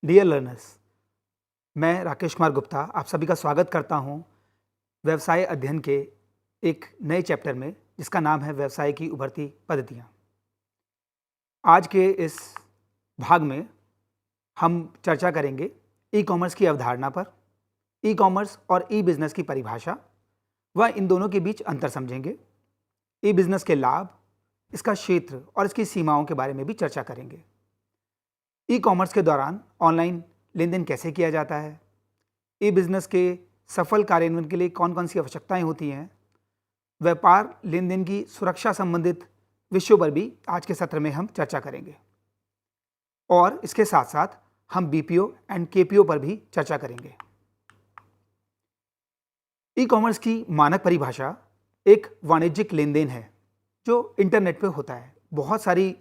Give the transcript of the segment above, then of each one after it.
Dear learners, मैं राकेश कुमार गुप्ता आप सभी का स्वागत करता हूं व्यवसाय अध्ययन के एक नए चैप्टर में जिसका नाम है व्यवसाय की उभरती पद्धतियां। आज के इस भाग में हम चर्चा करेंगे ई कॉमर्स की अवधारणा पर, ई कॉमर्स और ई बिजनेस की परिभाषा व इन दोनों के बीच अंतर समझेंगे। ई बिजनेस के लाभ, इसका क्षेत्र और इसकी सीमाओं के बारे में भी चर्चा करेंगे। ई कॉमर्स के दौरान ऑनलाइन लेन देन कैसे किया जाता है, ई बिजनेस के सफल कार्यान्वयन के लिए कौन कौन सी आवश्यकताएं होती हैं, व्यापार लेन देन की सुरक्षा संबंधित विषयों पर भी आज के सत्र में हम चर्चा करेंगे। और इसके साथ साथ हम बीपीओ एंड केपीओ पर भी चर्चा करेंगे। ई कॉमर्स की मानक परिभाषा एक वाणिज्यिक लेन देन है जो इंटरनेट पे होता है। बहुत सारी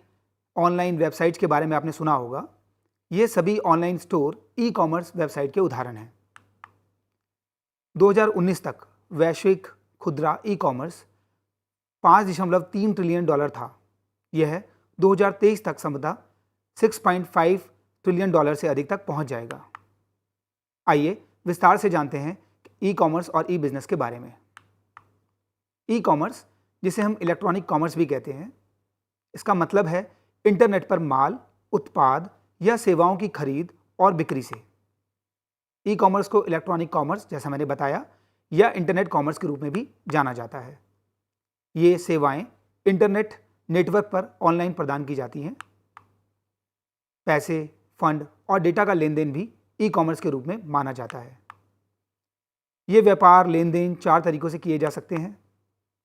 ऑनलाइन वेबसाइट्स के बारे में आपने सुना होगा। ये सभी online store e commerce website के उदाहरण हैं। 2019 तक वैश्विक खुदरा ई कॉमर्स $5.3 ट्रिलियन था। यह 2023 तक संभवतः $6.5 ट्रिलियन से अधिक तक पहुंच जाएगा। आइए विस्तार से जानते हैं ई कॉमर्स और ई बिजनेस के बारे में। ई कॉमर्स, जिसे हम इलेक्ट्रॉनिक कॉमर्स भी कहते हैं, इसका मतलब है इंटरनेट पर माल, उत्पाद या सेवाओं की खरीद और बिक्री से। ई कॉमर्स को इलेक्ट्रॉनिक कॉमर्स, जैसा मैंने बताया, या इंटरनेट कॉमर्स के रूप में भी जाना जाता है। ये सेवाएं इंटरनेट नेटवर्क पर ऑनलाइन प्रदान की जाती हैं। पैसे, फंड और डेटा का लेन देन भी ई कॉमर्स के रूप में माना जाता है। ये व्यापार लेन देन 4 तरीकों से किए जा सकते हैं: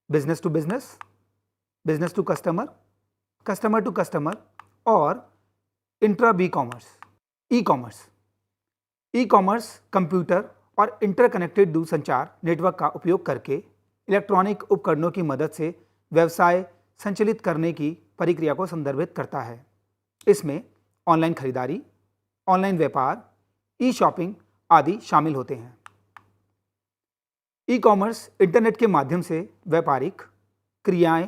business to business, business to customer, customer to customer और intra B commerce. E commerce, e commerce computer और इंटरकनेक्टेड दूरसंचार नेटवर्क का उपयोग करके इलेक्ट्रॉनिक उपकरणों की मदद से व्यवसाय संचालित करने की प्रक्रिया को संदर्भित करता है। इसमें ऑनलाइन खरीदारी, ऑनलाइन व्यापार, ई शॉपिंग आदि शामिल होते हैं। ई कॉमर्स इंटरनेट के माध्यम से व्यापारिक क्रियाएं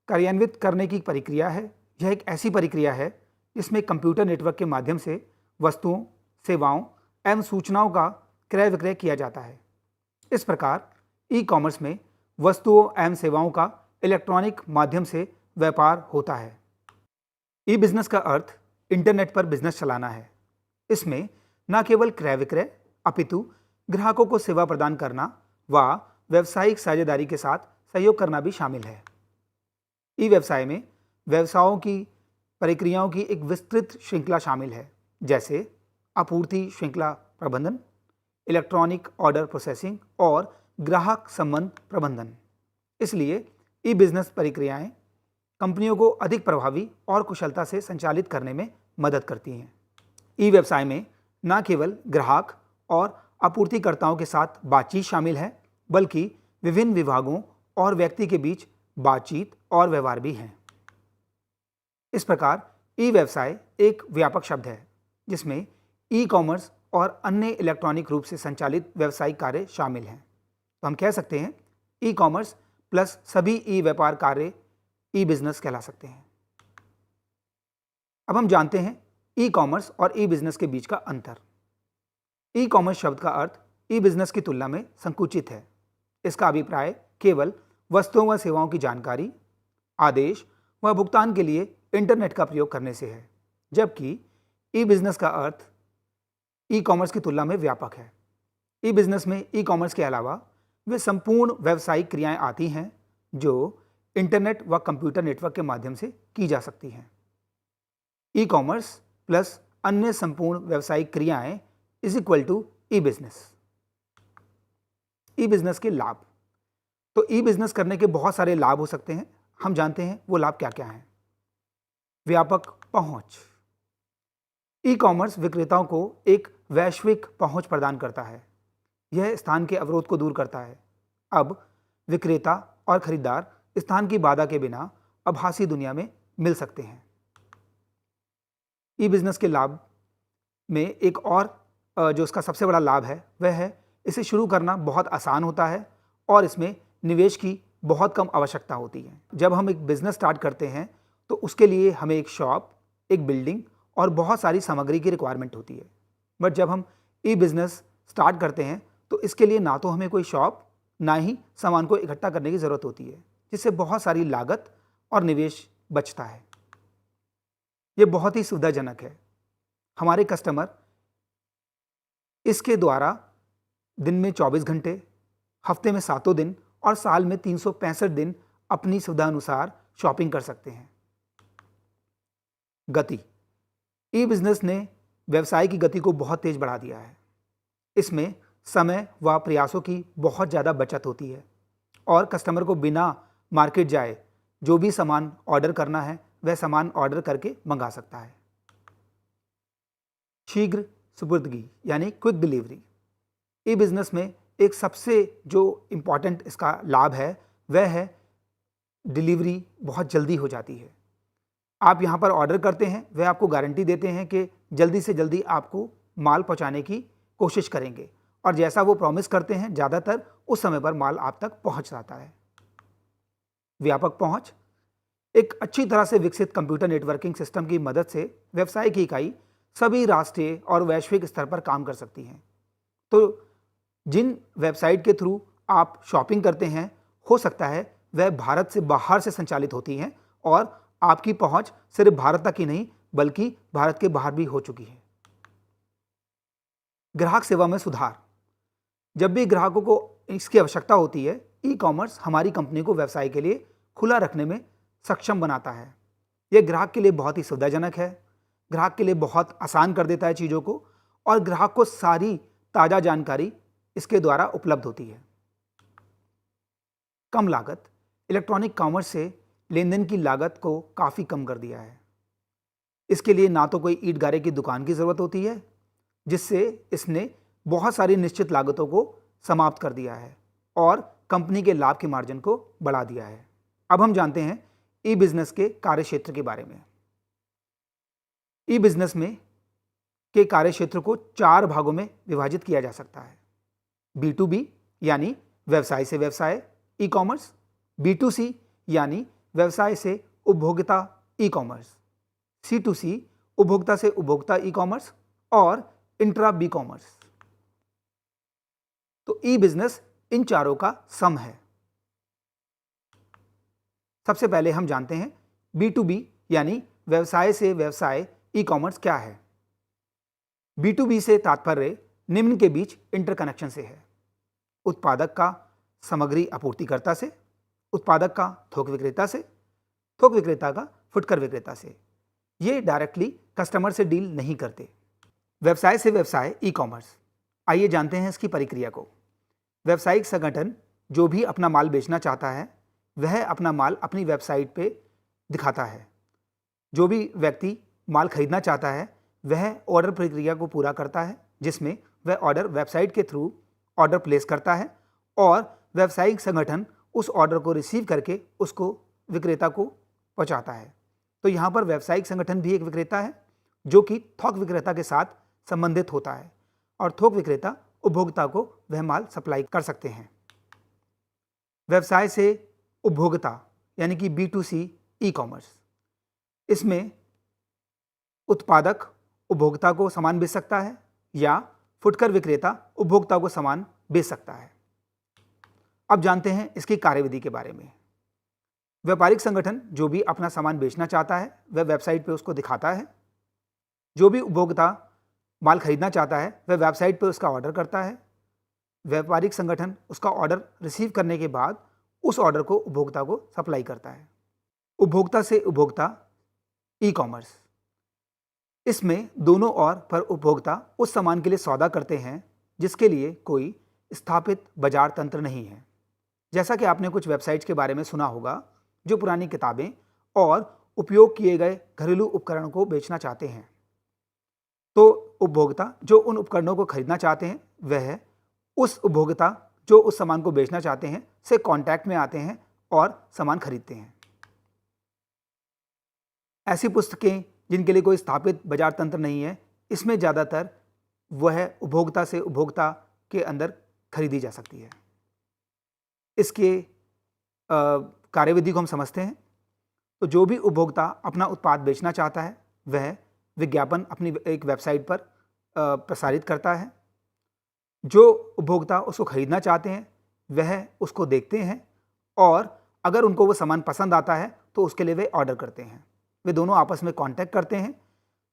कार्यान्वित करने की प्रक्रिया है। यह एक ऐसी प्रक्रिया है जिसमें कंप्यूटर नेटवर्क के माध्यम से वस्तुओं, सेवाओं एवं सूचनाओं का क्रय विक्रय किया जाता है। इस प्रकार ई कॉमर्स में वस्तुओं एवं सेवाओं का इलेक्ट्रॉनिक माध्यम से व्यापार होता है। ई बिजनेस का अर्थ इंटरनेट पर बिजनेस चलाना है। इसमें न केवल क्रय विक्रय अपितु ग्राहकों को सेवा प्रदान करना व व्यावसायिक साझेदारी के साथ सहयोग करना भी शामिल है। ई व्यवसाय में व्यवसायों की प्रक्रियाओं की एक विस्तृत श्रृंखला शामिल है, जैसे आपूर्ति श्रृंखला प्रबंधन, इलेक्ट्रॉनिक ऑर्डर प्रोसेसिंग और ग्राहक संबंध प्रबंधन। इसलिए ई बिजनेस प्रक्रियाएं कंपनियों को अधिक प्रभावी और कुशलता से संचालित करने में मदद करती हैं। ई व्यवसाय में न केवल ग्राहक और आपूर्तिकर्ताओं के साथ बातचीत शामिल है, बल्कि विभिन्न विभागों और व्यक्ति के बीच बातचीत और व्यवहार भी हैं। इस प्रकार ई व्यवसाय एक व्यापक शब्द है जिसमें ई कॉमर्स और अन्य इलेक्ट्रॉनिक रूप से संचालित व्यावसायिक कार्य शामिल हैं। तो हम कह सकते हैं ई कॉमर्स प्लस सभी ई व्यापार कार्य ई बिजनेस कहला सकते हैं। अब हम जानते हैं ई कॉमर्स और ई बिजनेस के बीच का अंतर। ई कॉमर्स शब्द का अर्थ ई बिजनेस की तुलना में संकुचित है। इसका अभिप्राय केवल वस्तुओं व सेवाओं की जानकारी, आदेश व भुगतान के लिए इंटरनेट का प्रयोग करने से है, जबकि ई बिजनेस का अर्थ ई कॉमर्स की तुलना में व्यापक है। ई बिजनेस में ई कॉमर्स के अलावा वे संपूर्ण व्यावसायिक क्रियाएं आती हैं जो इंटरनेट व कंप्यूटर नेटवर्क के माध्यम से की जा सकती हैं। ई कॉमर्स प्लस अन्य संपूर्ण व्यावसायिक क्रियाएं is equal to e business. E business के लाभ। तो ई बिजनेस करने के बहुत सारे लाभ हो सकते हैं। हम जानते हैं वो लाभ क्या क्या हैं। व्यापक पहुंच। ई कॉमर्स विक्रेताओं को एक वैश्विक पहुंच प्रदान करता है। यह स्थान के अवरोध को दूर करता है। अब विक्रेता और खरीदार स्थान की बाधा के बिना आभासी दुनिया में मिल सकते हैं। ई बिजनेस के लाभ में एक और जो इसका सबसे बड़ा लाभ है वह है इसे शुरू करना बहुत आसान होता है और इसमें निवेश की बहुत कम आवश्यकता होती है। जब हम एक बिजनेस स्टार्ट करते हैं तो उसके लिए हमें एक शॉप, एक बिल्डिंग और बहुत सारी सामग्री की रिक्वायरमेंट होती है। बट जब हम ई बिज़नेस स्टार्ट करते हैं तो इसके लिए ना तो हमें कोई शॉप, ना ही सामान को इकट्ठा करने की ज़रूरत होती है, जिससे बहुत सारी लागत और निवेश बचता है। ये बहुत ही सुविधाजनक है। हमारे कस्टमर इसके द्वारा दिन में 24 घंटे, हफ्ते में 7 दिन और साल में 365 दिन अपनी सुविधा अनुसार शॉपिंग कर सकते हैं। गति, ई बिजनेस ने व्यवसाय की गति को बहुत तेज बढ़ा दिया है। इसमें समय व प्रयासों की बहुत ज़्यादा बचत होती है और कस्टमर को बिना मार्केट जाए जो भी सामान ऑर्डर करना है वह सामान ऑर्डर करके मंगा सकता है। शीघ्र सुपुर्दगी यानी क्विक डिलीवरी, ई बिजनेस में एक सबसे जो इम्पॉर्टेंट इसका लाभ है वह है डिलीवरी बहुत जल्दी हो जाती है। आप यहाँ पर ऑर्डर करते हैं, वह आपको गारंटी देते हैं कि जल्दी से जल्दी आपको माल पहुँचाने की कोशिश करेंगे और जैसा वो प्रॉमिस करते हैं ज़्यादातर उस समय पर माल आप तक पहुँच जाता है। व्यापक पहुँच, एक अच्छी तरह से विकसित कंप्यूटर नेटवर्किंग सिस्टम की मदद से व्यवसाय की इकाई सभी राष्ट्रीय और वैश्विक स्तर पर काम कर सकती हैं। तो जिन वेबसाइट के थ्रू आप शॉपिंग करते हैं, हो सकता है वह भारत से बाहर से संचालित होती हैं और आपकी पहुंच सिर्फ भारत तक ही नहीं बल्कि भारत के बाहर भी हो चुकी है। ग्राहक सेवा में सुधार, जब भी ग्राहकों को इसकी आवश्यकता होती है, ई कॉमर्स हमारी कंपनी को व्यवसाय के लिए खुला रखने में सक्षम बनाता है। यह ग्राहक के लिए बहुत ही सुविधाजनक है, ग्राहक के लिए बहुत आसान कर देता है चीज़ों को और ग्राहक को सारी ताज़ा जानकारी इसके द्वारा उपलब्ध होती है। कम लागत, इलेक्ट्रॉनिक कॉमर्स से लेन देन की लागत को काफ़ी कम कर दिया है। इसके लिए ना तो कोई ईंट गारे की दुकान की ज़रूरत होती है, जिससे इसने बहुत सारी निश्चित लागतों को समाप्त कर दिया है और कंपनी के लाभ के मार्जिन को बढ़ा दिया है। अब हम जानते हैं ई बिजनेस के कार्यक्षेत्र के बारे में। ई बिजनेस में के कार्यक्षेत्र को 4 भागों में विभाजित किया जा सकता है। B2B यानी व्यवसाय से व्यवसाय ई कॉमर्स, B2C यानी व्यवसाय से उपभोक्ता ई कॉमर्स, C2C उपभोक्ता से उपभोक्ता ई कॉमर्स और इंट्रा बी कॉमर्स। तो ई बिजनेस इन चारों का सम है। सबसे पहले हम जानते हैं B2B यानी व्यवसाय से व्यवसाय ई कॉमर्स क्या है। B2B से तात्पर्य निम्न के बीच इंटरकनेक्शन से है: उत्पादक का सामग्री आपूर्तिकर्ता से, उत्पादक का थोक विक्रेता से, थोक विक्रेता का फुटकर विक्रेता से। ये डायरेक्टली कस्टमर से डील नहीं करते। व्यवसाय से व्यवसाय ई कॉमर्स, आइए जानते हैं इसकी प्रक्रिया को। व्यावसायिक संगठन जो भी अपना माल बेचना चाहता है वह अपना माल अपनी वेबसाइट पे दिखाता है। जो भी व्यक्ति माल खरीदना चाहता है वह ऑर्डर प्रक्रिया को पूरा करता है, जिसमें वह ऑर्डर वेबसाइट के थ्रू ऑर्डर प्लेस करता है और व्यावसायिक संगठन उस ऑर्डर को रिसीव करके उसको विक्रेता को पहुंचाता है। तो यहाँ पर व्यावसायिक संगठन भी एक विक्रेता है जो कि थोक विक्रेता के साथ संबंधित होता है और थोक विक्रेता उपभोक्ता को वह माल सप्लाई कर सकते हैं। व्यवसाय से उपभोक्ता यानी कि B2C ई कॉमर्स, इसमें उत्पादक उपभोक्ता को सामान बेच सकता है या फुटकर विक्रेता उपभोक्ता को सामान बेच सकता है। अब जानते हैं इसकी कार्यविधि के बारे में। व्यापारिक संगठन जो भी अपना सामान बेचना चाहता है वह वेबसाइट पे उसको दिखाता है। जो भी उपभोक्ता माल खरीदना चाहता है वह वेबसाइट पे उसका ऑर्डर करता है। व्यापारिक संगठन उसका ऑर्डर रिसीव करने के बाद उस ऑर्डर को उपभोक्ता को सप्लाई करता है। उपभोक्ता से उपभोक्ता ई कॉमर्स, इसमें दोनों ओर पर उपभोक्ता उस सामान के लिए सौदा करते हैं जिसके लिए कोई स्थापित बाजार तंत्र नहीं है। जैसा कि आपने कुछ वेबसाइट्स के बारे में सुना होगा जो पुरानी किताबें और उपयोग किए गए घरेलू उपकरणों को बेचना चाहते हैं, तो उपभोक्ता जो उन उपकरणों को खरीदना चाहते हैं वह उस उपभोक्ता जो उस सामान को बेचना चाहते हैं से कांटेक्ट में आते हैं और सामान खरीदते हैं। ऐसी पुस्तकें जिनके लिए कोई स्थापित बाजार तंत्र नहीं है, इसमें ज़्यादातर वह उपभोक्ता से उपभोक्ता के अंदर खरीदी जा सकती है। इसके कार्यविधि को हम समझते हैं। तो जो भी उपभोक्ता अपना उत्पाद बेचना चाहता है वह विज्ञापन अपनी एक वेबसाइट पर प्रसारित करता है। जो उपभोक्ता उसको खरीदना चाहते हैं वह उसको देखते हैं और अगर उनको वो सामान पसंद आता है तो उसके लिए वे ऑर्डर करते हैं। वे दोनों आपस में कांटेक्ट करते हैं।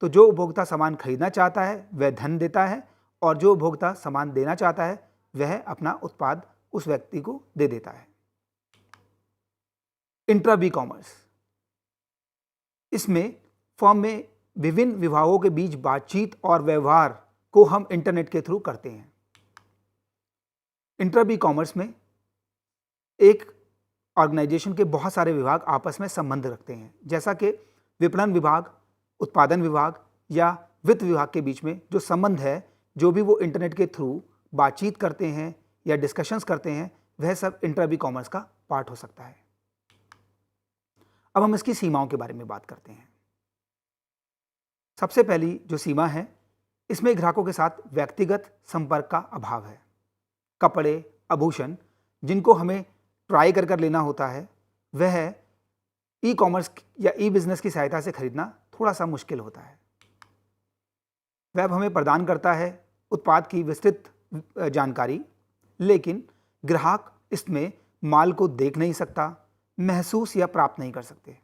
तो जो उपभोक्ता सामान खरीदना चाहता है वह धन देता है और जो उपभोक्ता सामान देना चाहता है वह अपना उत्पाद उस व्यक्ति को दे देता है। इंट्रा बी कॉमर्स, इसमें फर्म में विभिन्न विभागों के बीच बातचीत और व्यवहार को हम इंटरनेट के थ्रू करते हैं। इंट्रा बी कॉमर्स में एक ऑर्गेनाइजेशन के बहुत सारे विभाग आपस में संबंध रखते हैं, जैसा कि विपणन विभाग, उत्पादन विभाग या वित्त विभाग के बीच में जो संबंध है, जो भी वो इंटरनेट के थ्रू बातचीत करते हैं या डिस्कशंस करते हैं, वह सब इंट्रा बी कॉमर्स का पार्ट हो सकता है। अब हम इसकी सीमाओं के बारे में बात करते हैं। सबसे पहली जो सीमा है, इसमें ग्राहकों के साथ व्यक्तिगत संपर्क का अभाव है। कपड़े, आभूषण जिनको हमें ट्राई कर लेना होता है, वह ई कॉमर्स या ई बिजनेस की सहायता से खरीदना थोड़ा सा मुश्किल होता है। वेब हमें प्रदान करता है उत्पाद की विस्तृत जानकारी, लेकिन ग्राहक इसमें माल को देख नहीं सकता, महसूस या प्राप्त नहीं कर सकते।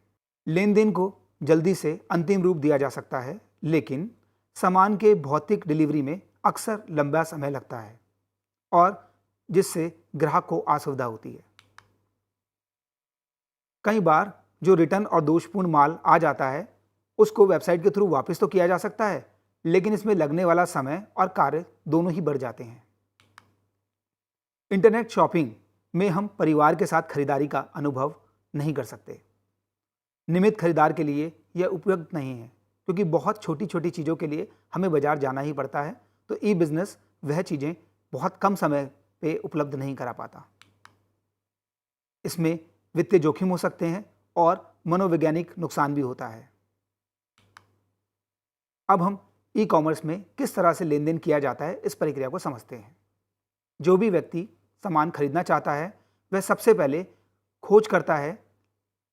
लेन देन को जल्दी से अंतिम रूप दिया जा सकता है, लेकिन सामान के भौतिक डिलीवरी में अक्सर लंबा समय लगता है और जिससे ग्राहक को असुविधा होती है। कई बार जो रिटर्न और दोषपूर्ण माल आ जाता है उसको वेबसाइट के थ्रू वापस तो किया जा सकता है, लेकिन इसमें लगने वाला समय और कार्य दोनों ही बढ़ जाते हैं। इंटरनेट शॉपिंग में हम परिवार के साथ खरीदारी का अनुभव नहीं कर सकते। नियमित खरीदार के लिए यह उपयुक्त नहीं है, क्योंकि बहुत छोटी छोटी चीज़ों के लिए हमें बाजार जाना ही पड़ता है। तो ई बिजनेस वह चीज़ें बहुत कम समय पे उपलब्ध नहीं करा पाता। इसमें वित्तीय जोखिम हो सकते हैं और मनोवैज्ञानिक नुकसान भी होता है। अब हम ई कॉमर्स में किस तरह से लेन देन किया जाता है, इस प्रक्रिया को समझते हैं। जो भी व्यक्ति सामान खरीदना चाहता है वह सबसे पहले खोज करता है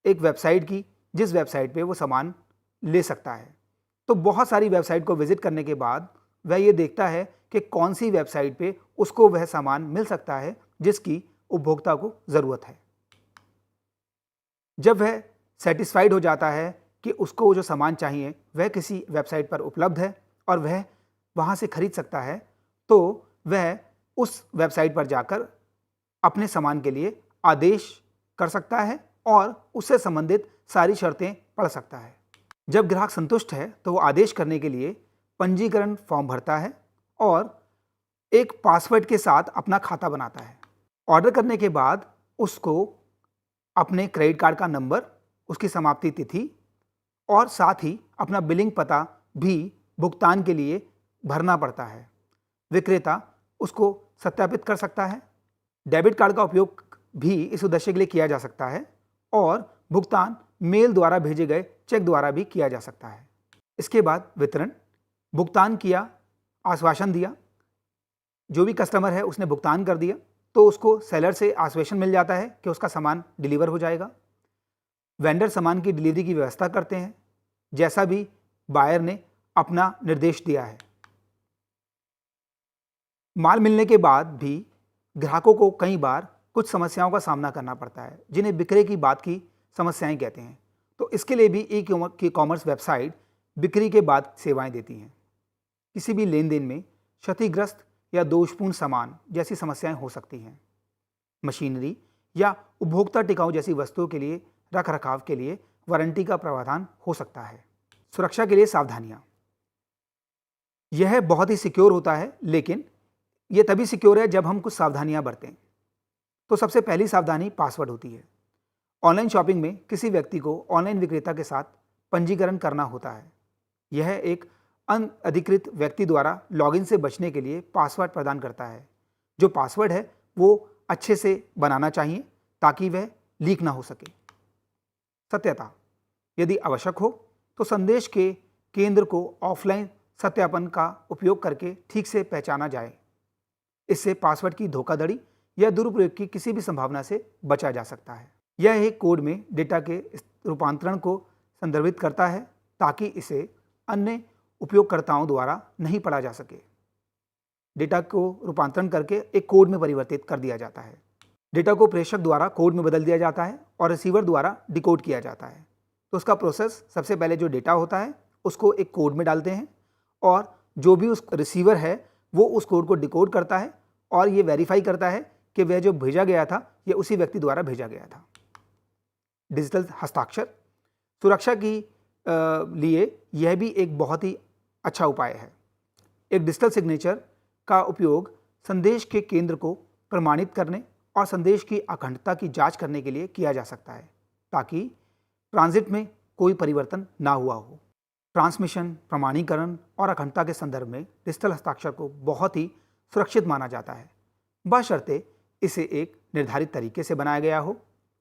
एक वेबसाइट की, जिस वेबसाइट पे वो सामान ले सकता है। तो बहुत सारी वेबसाइट को विजिट करने के बाद वह ये देखता है कि कौन सी वेबसाइट पे उसको वह सामान मिल सकता है जिसकी उपभोक्ता को ज़रूरत है। जब वह सेटिस्फाइड हो जाता है कि उसको जो सामान चाहिए वह किसी वेबसाइट पर उपलब्ध है और वह वहाँ से खरीद सकता है, तो वह उस वेबसाइट पर जाकर अपने सामान के लिए आदेश कर सकता है और उससे संबंधित सारी शर्तें पढ़ सकता है। जब ग्राहक संतुष्ट है तो वो आदेश करने के लिए पंजीकरण फॉर्म भरता है और एक पासवर्ड के साथ अपना खाता बनाता है। ऑर्डर करने के बाद उसको अपने क्रेडिट कार्ड का नंबर, उसकी समाप्ति तिथि और साथ ही अपना बिलिंग पता भी भुगतान के लिए भरना पड़ता है। विक्रेता उसको सत्यापित कर सकता है। डेबिट कार्ड का उपयोग भी इस उद्देश्य के लिए किया जा सकता है और भुगतान मेल द्वारा भेजे गए चेक द्वारा भी किया जा सकता है। इसके बाद वितरण, भुगतान किया, आश्वासन दिया, जो भी कस्टमर है उसने भुगतान कर दिया तो उसको सेलर से आश्वासन मिल जाता है कि उसका सामान डिलीवर हो जाएगा। वेंडर सामान की डिलीवरी की व्यवस्था करते हैं, जैसा भी बायर ने अपना निर्देश दिया है। माल मिलने के बाद भी ग्राहकों को कई बार कुछ समस्याओं का सामना करना पड़ता है, जिन्हें बिक्री की बात की समस्याएं कहते हैं। तो इसके लिए भी ई कॉमर्स वेबसाइट बिक्री के बाद सेवाएं देती हैं। किसी भी लेन देन में क्षतिग्रस्त या दोषपूर्ण सामान जैसी समस्याएं हो सकती हैं। मशीनरी या उपभोक्ता टिकाऊ जैसी वस्तुओं के लिए रख रखाव के लिए वारंटी का प्रावधान हो सकता है। सुरक्षा के लिए सावधानियां, यह बहुत ही सिक्योर होता है, लेकिन यह तभी सिक्योर है जब हम कुछ सावधानियां बरतें। तो सबसे पहली सावधानी पासवर्ड होती है। ऑनलाइन शॉपिंग में किसी व्यक्ति को ऑनलाइन विक्रेता के साथ पंजीकरण करना होता है। यह एक अनधिकृत व्यक्ति द्वारा लॉगिन से बचने के लिए पासवर्ड प्रदान करता है। जो पासवर्ड है वो अच्छे से बनाना चाहिए ताकि वह लीक ना हो सके। सत्यता, यदि आवश्यक हो तो संदेश के केंद्र को ऑफलाइन सत्यापन का उपयोग करके ठीक से पहचाना जाए। इससे पासवर्ड की धोखाधड़ी या दुरुपयोग की किसी भी संभावना से बचा जा सकता है। यह एक कोड में डेटा के रूपांतरण को संदर्भित करता है ताकि इसे अन्य उपयोगकर्ताओं द्वारा नहीं पढ़ा जा सके। डेटा को रूपांतरण करके एक कोड में परिवर्तित कर दिया जाता है। डेटा को प्रेषक द्वारा कोड में बदल दिया जाता है और रिसीवर द्वारा डिकोड किया जाता है। तो उसका प्रोसेस, सबसे पहले जो डेटा होता है उसको एक कोड में डालते हैं और जो भी उस रिसीवर है वो उस कोड को डिकोड करता है और ये वेरीफाई करता है कि वह जो भेजा गया था ये उसी व्यक्ति द्वारा भेजा गया था। डिजिटल हस्ताक्षर सुरक्षा की लिए यह भी एक बहुत ही अच्छा उपाय है। एक डिजिटल सिग्नेचर का उपयोग संदेश के केंद्र को प्रमाणित करने और संदेश की अखंडता की जांच करने के लिए किया जा सकता है ताकि ट्रांजिट में कोई परिवर्तन ना हुआ हो। ट्रांसमिशन, प्रमाणीकरण और अखंडता के संदर्भ में डिजिटल हस्ताक्षर को बहुत ही सुरक्षित माना जाता है, बशर्ते इसे एक निर्धारित तरीके से बनाया गया हो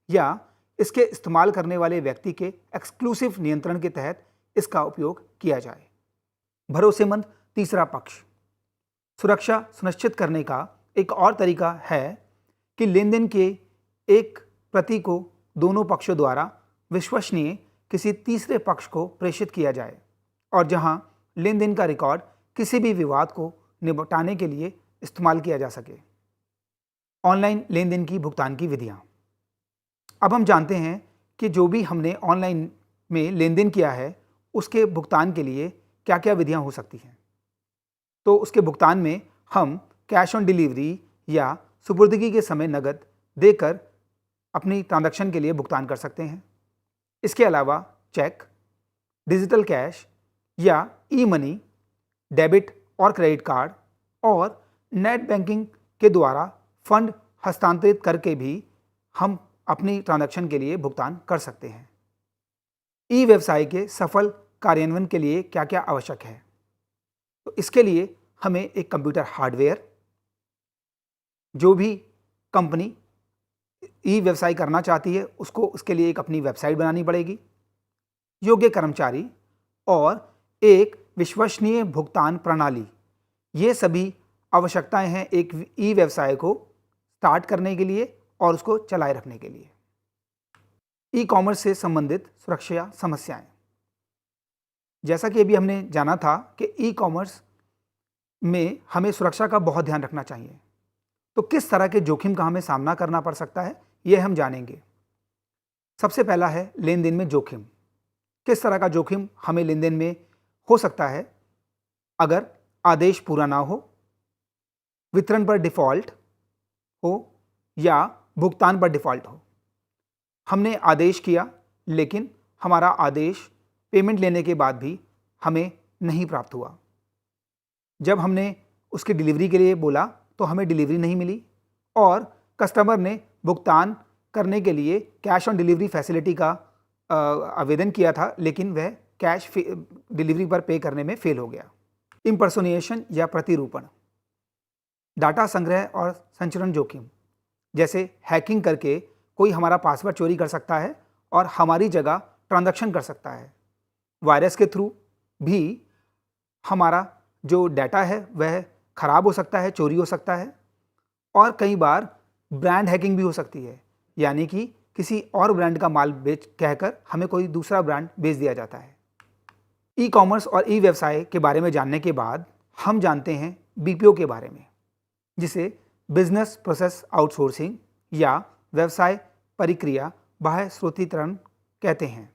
या इसके इस्तेमाल करने वाले व्यक्ति के एक्सक्लूसिव नियंत्रण के तहत इसका उपयोग किया जाए। भरोसेमंद तीसरा पक्ष सुरक्षा सुनिश्चित करने का एक और तरीका है कि लेनदेन के एक प्रति को दोनों पक्षों द्वारा विश्वसनीय किसी तीसरे पक्ष को प्रेषित किया जाए और जहां लेनदेन का रिकॉर्ड किसी भी विवाद को निपटाने के लिए इस्तेमाल किया जा सके। ऑनलाइन लेनदेन की भुगतान की विधियां। अब हम जानते हैं कि जो भी हमने ऑनलाइन में लेनदेन किया है उसके भुगतान के लिए क्या क्या विधियां हो सकती हैं। तो उसके भुगतान में हम कैश ऑन डिलीवरी या सुपुर्दगी के समय नगद देकर अपनी ट्रांजैक्शन के लिए भुगतान कर सकते हैं। इसके अलावा चेक, डिजिटल कैश या ई मनी, डेबिट और क्रेडिट कार्ड और नेट बैंकिंग के द्वारा फंड हस्तांतरित करके भी हम अपनी ट्रांजैक्शन के लिए भुगतान कर सकते हैं। ई व्यवसाय के सफल कार्यान्वयन के लिए क्या क्या आवश्यक है? तो इसके लिए हमें एक कंप्यूटर हार्डवेयर, जो भी कंपनी ई व्यवसाय करना चाहती है उसको उसके लिए एक अपनी वेबसाइट बनानी पड़ेगी, योग्य कर्मचारी और एक विश्वसनीय भुगतान प्रणाली। ये सभी आवश्यकताएं हैं एक ई व्यवसाय को स्टार्ट करने के लिए और उसको चलाए रखने के लिए। ई कॉमर्स से संबंधित सुरक्षा समस्याएं। जैसा कि अभी हमने जाना था कि ई कॉमर्स में हमें सुरक्षा का बहुत ध्यान रखना चाहिए। तो किस तरह के जोखिम का हमें सामना करना पड़ सकता है यह हम जानेंगे। सबसे पहला है लेन देन में जोखिम। किस तरह का जोखिम हमें लेन देन में हो सकता है? अगर आदेश पूरा ना हो, वितरण पर डिफॉल्ट हो या भुगतान पर डिफॉल्ट हो। हमने आदेश किया लेकिन हमारा आदेश पेमेंट लेने के बाद भी हमें नहीं प्राप्त हुआ। जब हमने उसकी डिलीवरी के लिए बोला तो हमें डिलीवरी नहीं मिली और कस्टमर ने भुगतान करने के लिए कैश ऑन डिलीवरी फैसिलिटी का आवेदन किया था लेकिन वह कैश डिलीवरी पर पे करने में फेल हो गया। इम्पर्सोनिएशन या प्रतिरूपण। डाटा संग्रह और संचरण जोखिम। जैसे हैकिंग करके कोई हमारा पासवर्ड चोरी कर सकता है और हमारी जगह ट्रांजैक्शन कर सकता है। वायरस के थ्रू भी हमारा जो डाटा है वह खराब हो सकता है, चोरी हो सकता है। और कई बार ब्रांड हैकिंग भी हो सकती है, यानी कि किसी और ब्रांड का माल बेच कहकर हमें कोई दूसरा ब्रांड बेच दिया जाता है। ई कॉमर्स और ई व्यवसाय के बारे में जानने के बाद हम जानते हैं बीपीओ के बारे में, जिसे बिजनेस प्रोसेस आउटसोर्सिंग या व्यवसाय प्रक्रिया बाह्य स्रोतीकरण कहते हैं।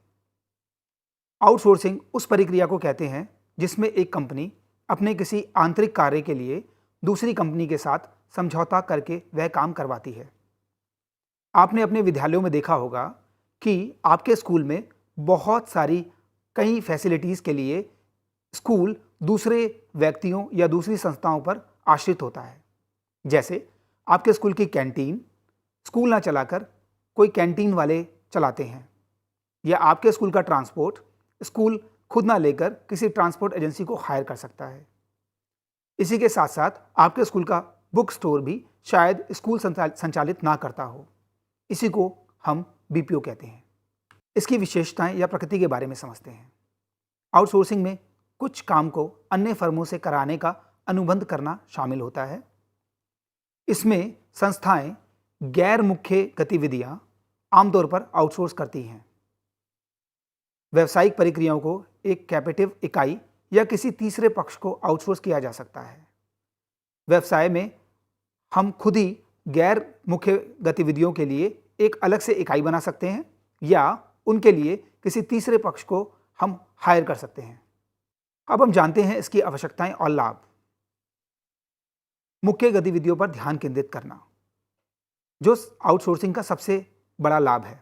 आउटसोर्सिंग उस प्रक्रिया को कहते हैं जिसमें एक कंपनी अपने किसी आंतरिक कार्य के लिए दूसरी कंपनी के साथ समझौता करके वह काम करवाती है। आपने अपने विद्यालयों में देखा होगा कि आपके स्कूल में बहुत सारी कई फैसिलिटीज़ के लिए स्कूल दूसरे व्यक्तियों या दूसरी संस्थाओं पर आश्रित होता है। जैसे आपके स्कूल की कैंटीन स्कूल ना चलाकर कोई कैंटीन वाले चलाते हैं, या आपके स्कूल का ट्रांसपोर्ट स्कूल खुद ना लेकर किसी ट्रांसपोर्ट एजेंसी को हायर कर सकता है। इसी के साथ साथ आपके स्कूल का बुक स्टोर भी शायद स्कूल संचालित ना करता हो। इसी को हम बीपीओ कहते हैं। इसकी विशेषताएं या प्रकृति के बारे में समझते हैं। आउटसोर्सिंग में कुछ काम को अन्य फर्मों से कराने का अनुबंध करना शामिल होता है। इसमें संस्थाएं गैर मुख्य गतिविधियां आमतौर पर आउटसोर्स करती हैं। व्यावसायिक प्रक्रियाओं को एक कैपेटिव इकाई या किसी तीसरे पक्ष को आउटसोर्स किया जा सकता है। व्यवसाय में हम खुद ही गैर मुख्य गतिविधियों के लिए एक अलग से इकाई बना सकते हैं या उनके लिए किसी तीसरे पक्ष को हम हायर कर सकते हैं। अब हम जानते हैं इसकी आवश्यकताएं और लाभ। मुख्य गतिविधियों पर ध्यान केंद्रित करना जो आउटसोर्सिंग का सबसे बड़ा लाभ है।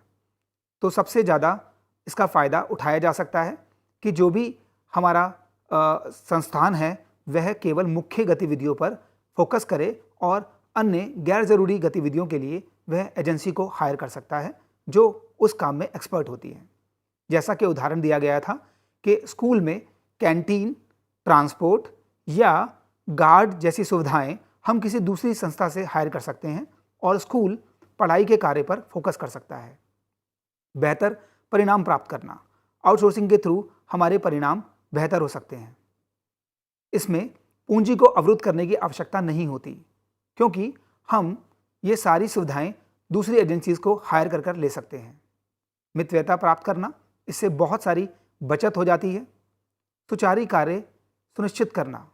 तो सबसे ज़्यादा इसका फ़ायदा उठाया जा सकता है कि जो भी हमारा संस्थान है वह केवल मुख्य गतिविधियों पर फोकस करे और अन्य गैर ज़रूरी गतिविधियों के लिए वह एजेंसी को हायर कर सकता है जो उस काम में एक्सपर्ट होती है। जैसा कि उदाहरण दिया गया था कि स्कूल में कैंटीन, ट्रांसपोर्ट या गार्ड जैसी सुविधाएं हम किसी दूसरी संस्था से हायर कर सकते हैं और स्कूल पढ़ाई के कार्य पर फोकस कर सकता है। बेहतर परिणाम प्राप्त करना, आउटसोर्सिंग के थ्रू हमारे परिणाम बेहतर हो सकते हैं। इसमें पूंजी को अवरुद्ध करने की आवश्यकता नहीं होती क्योंकि हम ये सारी सुविधाएं दूसरी एजेंसीज को हायर कर ले सकते हैं। मितव्ययता प्राप्त करना, इससे बहुत सारी बचत हो जाती है। सुचारू कार्य सुनिश्चित करना,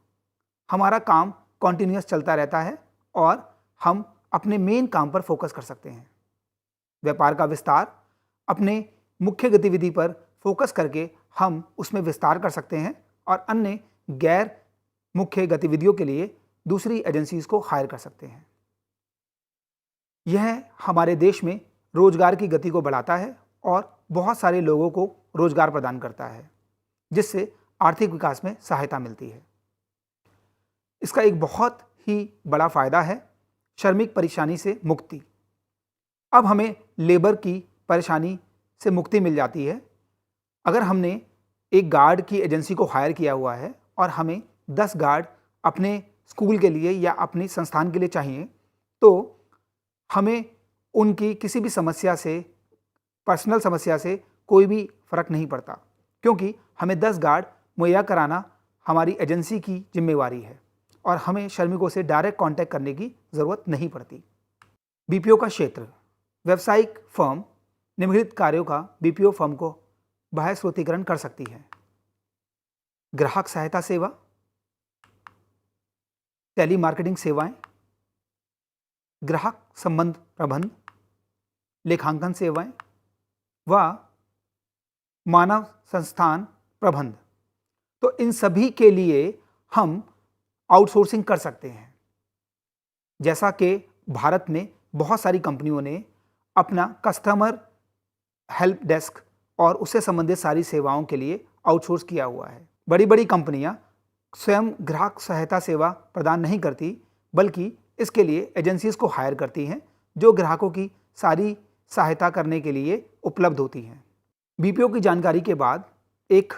हमारा काम कॉन्टिन्यूअस चलता रहता है और हम अपने मेन काम पर फोकस कर सकते हैं। व्यापार का विस्तार, अपने मुख्य गतिविधि पर फोकस करके हम उसमें विस्तार कर सकते हैं और अन्य गैर मुख्य गतिविधियों के लिए दूसरी एजेंसीज को हायर कर सकते हैं। यह हमारे देश में रोजगार की गति को बढ़ाता है और बहुत सारे लोगों को रोजगार प्रदान करता है जिससे आर्थिक विकास में सहायता मिलती है। इसका एक बहुत ही बड़ा फायदा है श्रमिक परेशानी से मुक्ति। अब हमें लेबर की परेशानी से मुक्ति मिल जाती है। अगर हमने एक गार्ड की एजेंसी को हायर किया हुआ है और हमें 10 गार्ड अपने स्कूल के लिए या अपने संस्थान के लिए चाहिए तो हमें उनकी किसी भी समस्या से, पर्सनल समस्या से कोई भी फर्क नहीं पड़ता क्योंकि हमें 10 गार्ड मुहैया कराना हमारी एजेंसी की जिम्मेवारी है और हमें श्रमिकों से डायरेक्ट कांटेक्ट करने की ज़रूरत नहीं पड़ती। बीपीओ का क्षेत्र, व्यावसायिक फर्म निम्नलिखित कार्यों का बीपीओ फर्म को बाह्य स्रोतीकरण कर सकती है। ग्राहक सहायता सेवा, टेली मार्केटिंग सेवाएं, ग्राहक संबंध प्रबंध, लेखांकन सेवाएं व मानव संस्थान प्रबंध। तो इन सभी के लिए हम आउटसोर्सिंग कर सकते हैं। जैसा कि भारत में बहुत सारी कंपनियों ने अपना कस्टमर हेल्प डेस्क और उससे संबंधित सारी सेवाओं के लिए आउटसोर्स किया हुआ है। बड़ी बड़ी कंपनियां स्वयं ग्राहक सहायता सेवा प्रदान नहीं करती बल्कि इसके लिए एजेंसीज को हायर करती हैं जो ग्राहकों की सारी सहायता करने के लिए उपलब्ध होती हैं। बीपीओ की जानकारी के बाद एक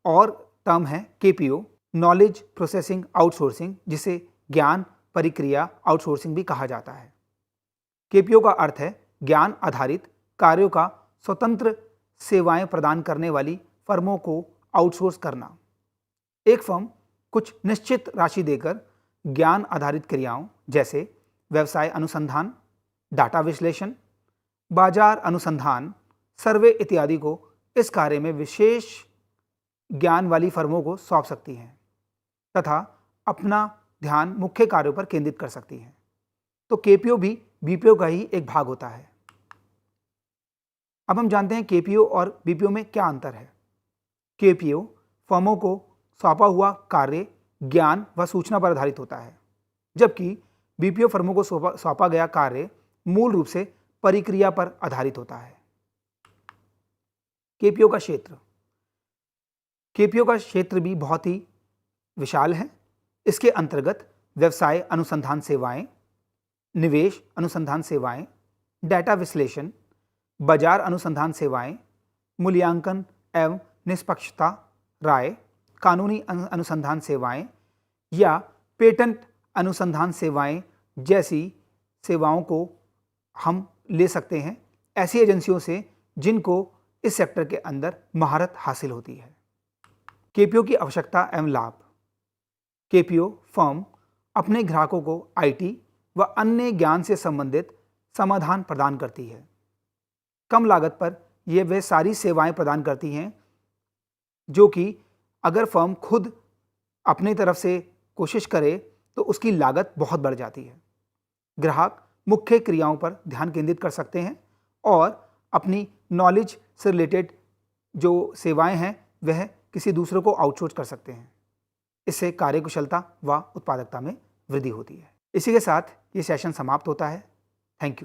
और टर्म है केपीओ, नॉलेज प्रोसेसिंग आउटसोर्सिंग, जिसे ज्ञान परिक्रिया आउटसोर्सिंग भी कहा जाता है। केपीओ का अर्थ है ज्ञान आधारित कार्यों का स्वतंत्र सेवाएं प्रदान करने वाली फर्मों को आउटसोर्स करना। एक फर्म कुछ निश्चित राशि देकर ज्ञान आधारित क्रियाओं जैसे व्यवसाय अनुसंधान, डाटा विश्लेषण, बाजार अनुसंधान, सर्वे इत्यादि को इस कार्य में विशेष ज्ञान वाली फर्मों को सौंप सकती हैं तथा अपना ध्यान मुख्य कार्यों पर केंद्रित कर सकती हैं। तो केपीओ भी बीपीओ का ही एक भाग होता है। अब हम जानते हैं केपीओ और बीपीओ में क्या अंतर है। केपीओ फर्मों को सौंपा हुआ कार्य ज्ञान व सूचना पर आधारित होता है जबकि बीपीओ फर्मों को सौंपा गया कार्य मूल रूप से परिक्रिया पर आधारित होता है। केपीओ का क्षेत्र, केपीओ का क्षेत्र भी बहुत ही विशाल है। इसके अंतर्गत व्यवसाय अनुसंधान सेवाएं, निवेश अनुसंधान सेवाएं, डाटा विश्लेषण, बाजार अनुसंधान सेवाएं, मूल्यांकन एवं निष्पक्षता राय, कानूनी अनुसंधान सेवाएं या पेटेंट अनुसंधान सेवाएं जैसी सेवाओं को हम ले सकते हैं ऐसी एजेंसियों से जिनको इस सेक्टर के अंदर महारत हासिल होती है। केपीओ की आवश्यकता एवं लाभ। केपीओ फर्म अपने ग्राहकों को आईटी व अन्य ज्ञान से संबंधित समाधान प्रदान करती है। कम लागत पर यह वे सारी सेवाएं प्रदान करती हैं जो कि अगर फर्म खुद अपनी तरफ से कोशिश करे तो उसकी लागत बहुत बढ़ जाती है। ग्राहक मुख्य क्रियाओं पर ध्यान केंद्रित कर सकते हैं और अपनी नॉलेज से रिलेटेड जो सेवाएं हैं वह किसी दूसरे को आउटसोर्स कर सकते हैं। इससे कार्यकुशलता व उत्पादकता में वृद्धि होती है। इसी के साथ ये सेशन समाप्त होता है। Thank you.